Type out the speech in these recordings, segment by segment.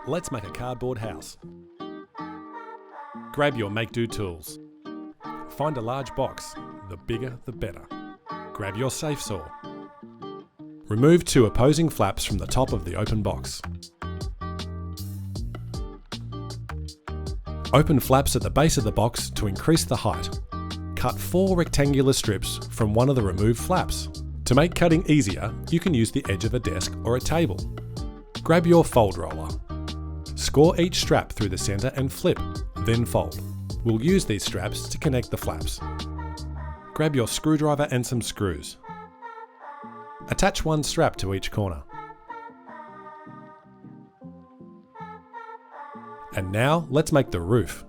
Let's make a cardboard house. Grab your Makedo tools. Find a large box, the bigger the better. Grab your safe saw. Remove 2 opposing flaps from the top of the open box. Open flaps at the base of the box to increase the height. Cut 4 rectangular strips from one of the removed flaps. To make cutting easier, you can use the edge of a desk or a table. Grab your fold roller. Score each strap through the centre and flip, then fold. We'll use these straps to connect the flaps. Grab your screwdriver and some screws. Attach 1 strap to each corner. And now let's make the roof.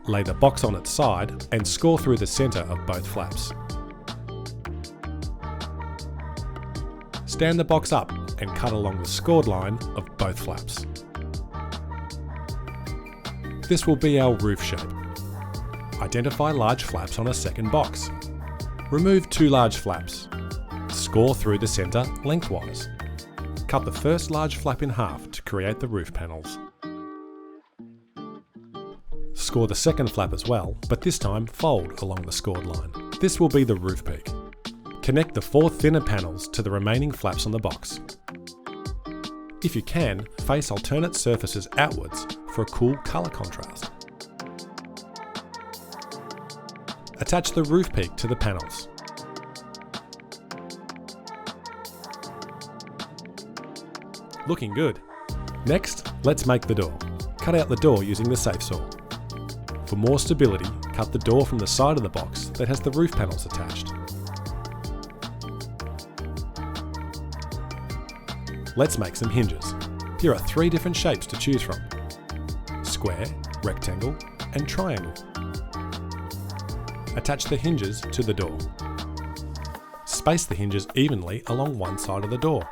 Lay the box on its side and score through the centre of both flaps. Stand the box up and cut along the scored line of both flaps. This will be our roof shape. Identify large flaps on a second box. Remove 2 large flaps. Score through the centre lengthwise. Cut the first large flap in half to create the roof panels. Score the second flap as well, but this time fold along the scored line. This will be the roof peak. Connect the 4 thinner panels to the remaining flaps on the box. If you can, face alternate surfaces outwards for a cool colour contrast. Attach the roof peak to the panels. Looking good. Next, let's make the door. Cut out the door using the safe saw. For more stability, cut the door from the side of the box that has the roof panels attached. Let's make some hinges. Here are 3 different shapes to choose from: square, rectangle, and triangle. Attach the hinges to the door. Space the hinges evenly along one side of the door.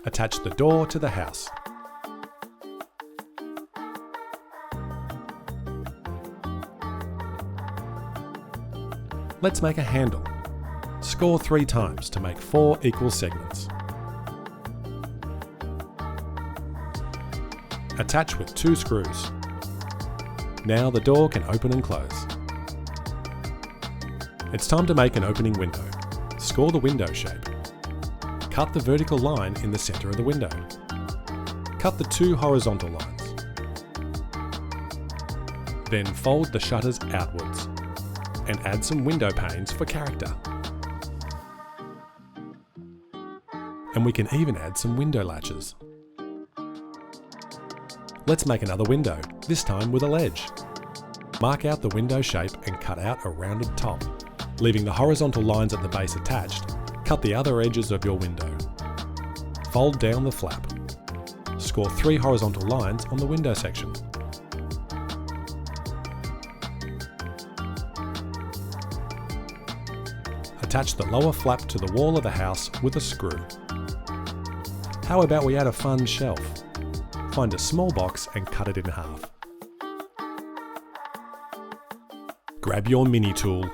Attach the door to the house. Let's make a handle. Score 3 times to make 4 equal segments. Attach with 2 screws. Now the door can open and close. It's time to make an opening window. Score the window shape. Cut the vertical line in the centre of the window. Cut the 2 horizontal lines. Then fold the shutters outwards and add some window panes for character. And we can even add some window latches. Let's make another window, this time with a ledge. Mark out the window shape and cut out a rounded top. Leaving the horizontal lines at the base attached, cut the other edges of your window. Fold down the flap. Score 3 horizontal lines on the window section. Attach the lower flap to the wall of the house with a screw. How about we add a fun shelf? Find a small box and cut it in half. Grab your mini tool.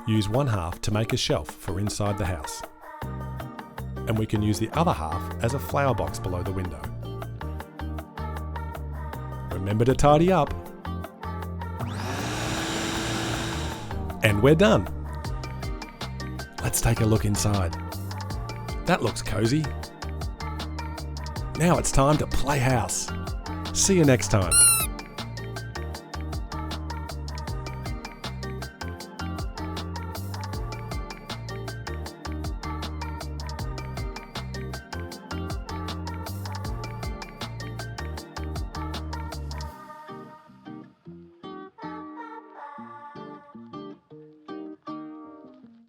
Use 1/2 to make a shelf for inside the house. And we can use the other half as a flower box below the window. Remember to tidy up. And we're done. Let's take a look inside. That looks cozy. Now it's time to play house. See you next time.